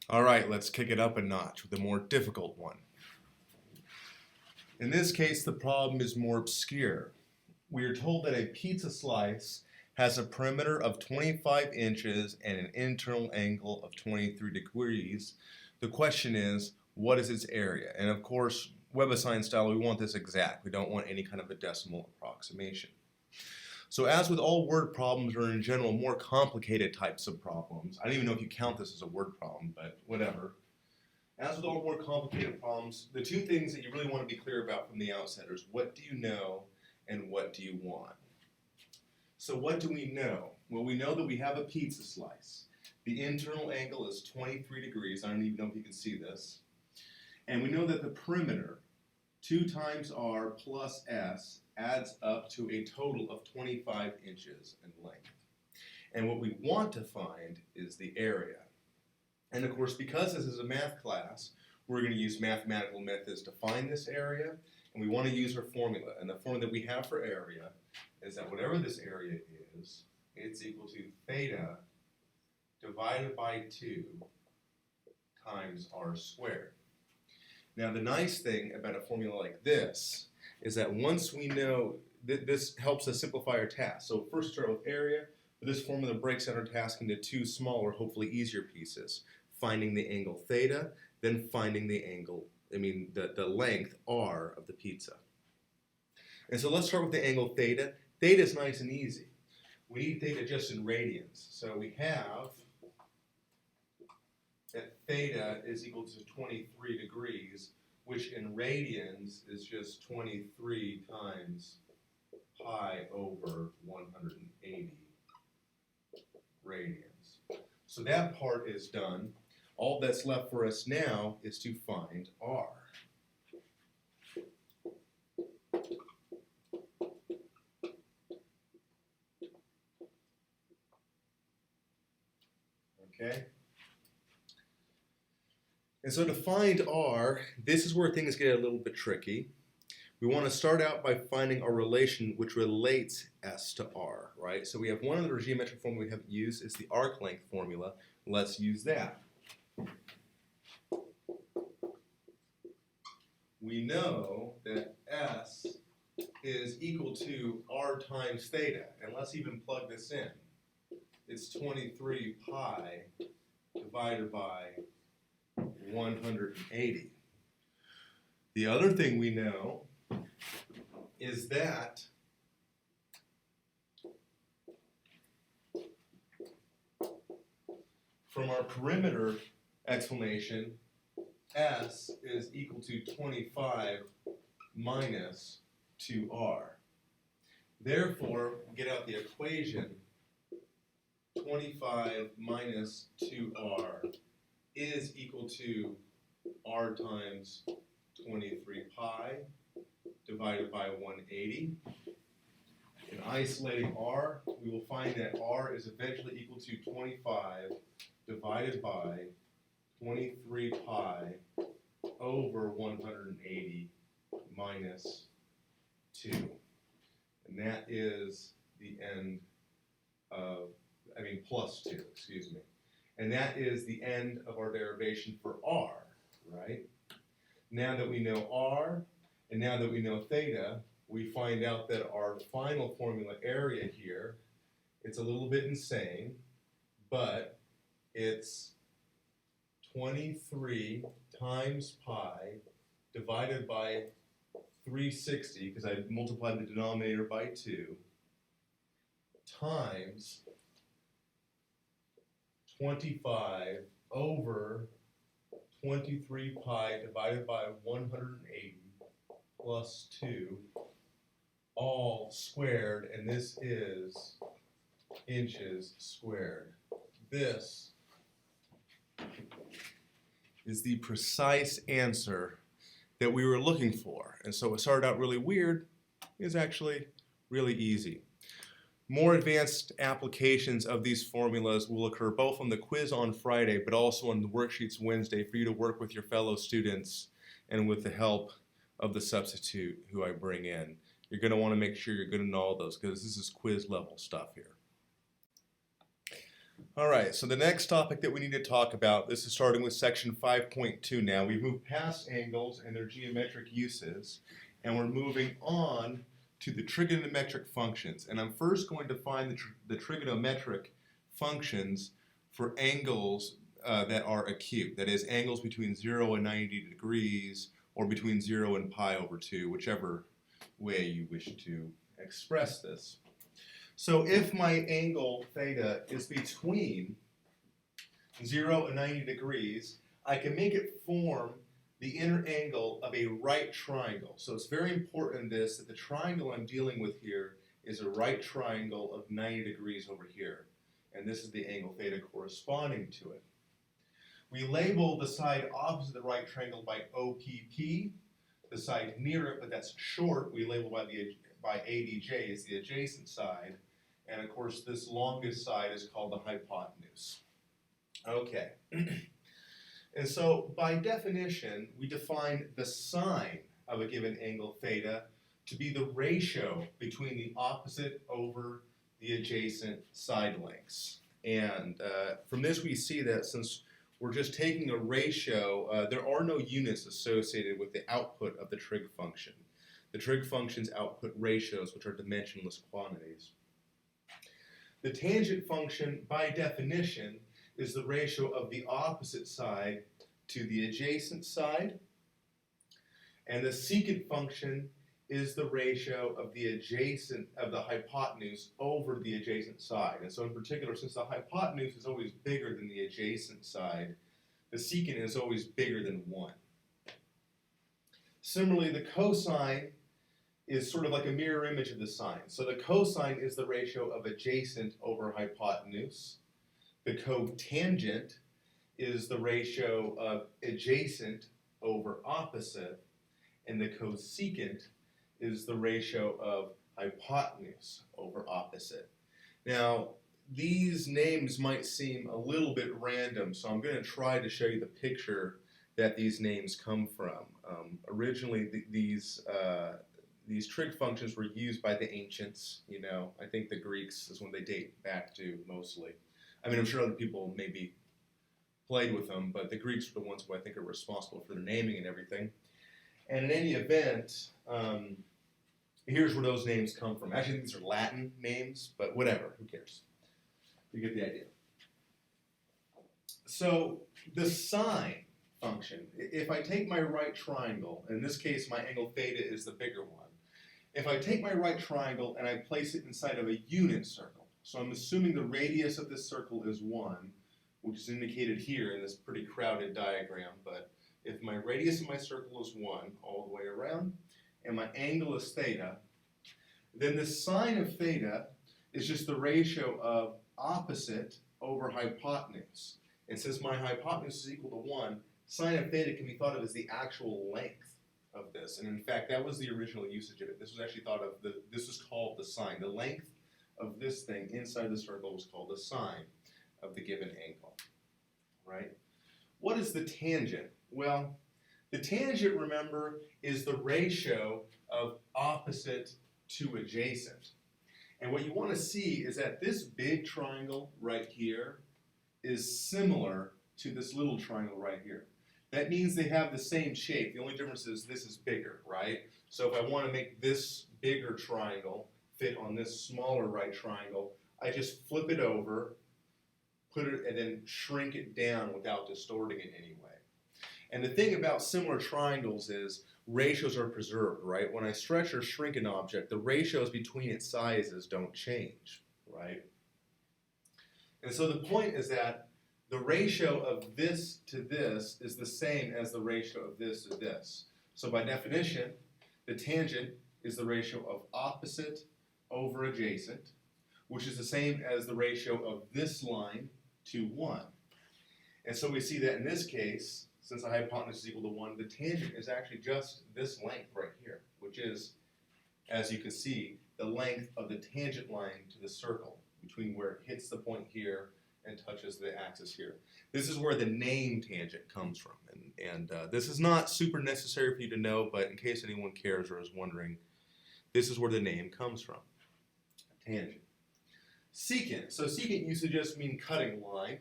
All right, let's kick it up a notch with a more difficult one. In this case, the problem is more obscure. We are told that a pizza slice has a perimeter of 25 inches and an internal angle of 23 degrees. The question is, what is its area? And of course, WebAssign style, we want this exact. We don't want any kind of a decimal approximation. So as with all word problems, or in general more complicated types of problems, I don't even know if you count this as a word problem, but whatever. As with all more complicated problems, the two things that you really want to be clear about from the outset is what do you know and what do you want? So what do we know? Well, we know that we have a pizza slice. The internal angle is 23 degrees. I don't even know if you can see this. And we know that the perimeter, 2 times r plus s, adds up to a total of 25 inches in length. And what we want to find is the area. And of course, because this is a math class, we're going to use mathematical methods to find this area, and we want to use our formula. And the formula that we have for area is that whatever this area is, it's equal to theta divided by 2 times r squared. Now, the nice thing about a formula like this is that once we know, this helps us simplify our task. So first start with area, but this formula breaks down our task into 2 smaller, hopefully easier pieces. Finding the angle theta, then finding the angle, the length r of the pizza. And so let's start with the angle theta. Theta is nice and easy. We need theta just in radians. So we have that theta is equal to 23 degrees, which in radians is just 23 times pi over 180 radians. So that part is done. All that's left for us now is to find r. Okay? And so to find r, this is where things get a little bit tricky. We want to start out by finding a relation which relates s to r, right? So we have one other geometric formula we haven't used, is the arc length formula. Let's use that. We know that s is equal to r times theta, and let's even plug this in. It's 23 pi divided by 180. The other thing we know is that from our perimeter explanation, s is equal to 25 minus 2r. Therefore, we get out the equation 25 minus 2r is equal to r times 23 pi divided by 180. In isolating r, we will find that r is eventually equal to 25 divided by 23 pi over 180 minus 2. And that is the end of, plus 2, excuse me. And that is the end of our derivation for r, right? Now that we know r, and now that we know theta, we find out that our final formula area here, it's a little bit insane, but it's 23 times pi divided by 360, because I multiplied the denominator by 2, times 25 over 23 pi divided by 180 plus 2, all squared, and this is inches squared. This is the precise answer that we were looking for. And so what started out really weird is actually really easy. More advanced applications of these formulas will occur both on the quiz on Friday, but also on the worksheets Wednesday for you to work with your fellow students and with the help of the substitute who I bring in. You're going to want to make sure you're good in all those because this is quiz level stuff here. All right, so the next topic that we need to talk about, this is starting with section 5.2 now. We've moved past angles and their geometric uses, and we're moving on to the trigonometric functions. And I'm first going to find the trigonometric functions for angles that are acute, that is, angles between 0 and 90 degrees, or between 0 and pi over 2, whichever way you wish to express this. So if my angle theta is between 0 and 90 degrees, I can make it form the inner angle of a right triangle. So it's very important in this that the triangle I'm dealing with here is a right triangle of 90 degrees over here. And this is the angle theta corresponding to it. We label the side opposite the right triangle by OPP. The side near it, but that's short, we label by ADJ is the adjacent side. And of course, this longest side is called the hypotenuse. Okay. And so, by definition, we define the sine of a given angle theta to be the ratio between the opposite over the adjacent side lengths. And from this, we see that since we're just taking a ratio, there are no units associated with the output of the trig function. The trig function's output ratios, which are dimensionless quantities. The tangent function, by definition, is the ratio of the opposite side to the adjacent side. And the secant function is the ratio of the hypotenuse over the adjacent side. And so in particular, since the hypotenuse is always bigger than the adjacent side, the secant is always bigger than 1. Similarly, the cosine is sort of like a mirror image of the sine. So the cosine is the ratio of adjacent over hypotenuse. The cotangent is the ratio of adjacent over opposite. And the cosecant is the ratio of hypotenuse over opposite. Now, these names might seem a little bit random, so I'm going to try to show you the picture that these names come from. Originally, these trig functions were used by the ancients. You know, I think the Greeks is when they date back to mostly. I mean, I'm sure other people maybe played with them, but the Greeks are the ones who I think are responsible for their naming and everything. And in any event, here's where those names come from. Actually, these are Latin names, but whatever, who cares? You get the idea. So the sine function, if I take my right triangle, in this case my angle theta is the bigger one. If I take my right triangle and I place it inside of a unit circle, so I'm assuming the radius of this circle is 1, which is indicated here in this pretty crowded diagram, but if my radius of my circle is 1 all the way around, and my angle is theta, then the sine of theta is just the ratio of opposite over hypotenuse. And since my hypotenuse is equal to 1, sine of theta can be thought of as the actual length of this. And in fact, that was the original usage of it. This was actually thought of, this was called the sine. The length of this thing inside the circle was called the sine of the given angle, right? What is the tangent? Well, the tangent, remember, is the ratio of opposite to adjacent. And what you want to see is that this big triangle right here is similar to this little triangle right here. That means they have the same shape. The only difference is this is bigger, right? So if I want to make this bigger triangle fit on this smaller right triangle, I just flip it over, put it, and then shrink it down without distorting it in any way. And the thing about similar triangles is ratios are preserved, right? When I stretch or shrink an object, the ratios between its sizes don't change, right? And so the point is that the ratio of this to this is the same as the ratio of this to this. So by definition, the tangent is the ratio of opposite over adjacent, which is the same as the ratio of this line to 1. And so we see that in this case, since the hypotenuse is equal to 1, the tangent is actually just this length right here, which is, as you can see, the length of the tangent line to the circle between where it hits the point here and touches the axis here. This is where the name tangent comes from. And this is not super necessary for you to know, but in case anyone cares or is wondering, this is where the name comes from, tangent. Secant. So secant used to just mean cutting line.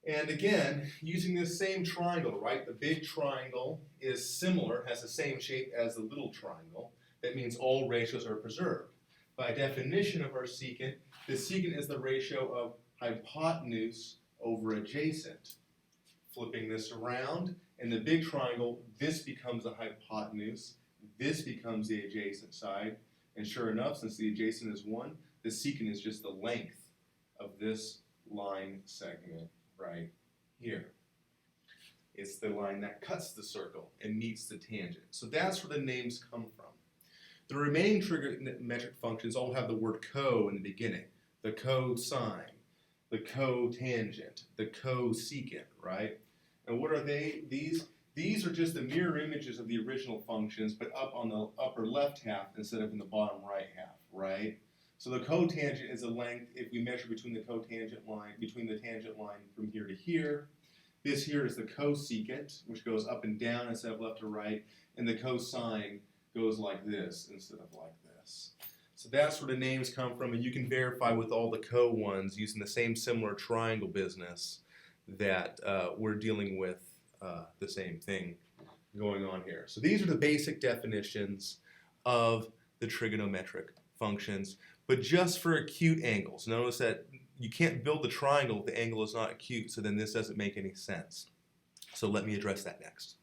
And again, using this same triangle, right? The big triangle is similar, has the same shape as the little triangle. That means all ratios are preserved. By definition of our secant, the secant is the ratio of hypotenuse over adjacent. Flipping this around, in the big triangle, this becomes the hypotenuse, this becomes the adjacent side, and sure enough, since the adjacent is 1, the secant is just the length of this line segment right here. It's the line that cuts the circle and meets the tangent. So that's where the names come from. The remaining trigonometric functions all have the word co in the beginning. The cosine, the cotangent, the cosecant, right? And what are they? These are just the mirror images of the original functions, but up on the upper left half instead of in the bottom right half, right? So the cotangent is the length if we measure between the cotangent line, between the tangent line from here to here. This here is the cosecant, which goes up and down instead of left to right, and the cosine goes like this instead of like this. So that's where the names come from, and you can verify with all the co ones using the same similar triangle business that we're dealing with the same thing going on here. So these are the basic definitions of the trigonometric functions, but just for acute angles. Notice that you can't build the triangle if the angle is not acute, so then this doesn't make any sense. So let me address that next.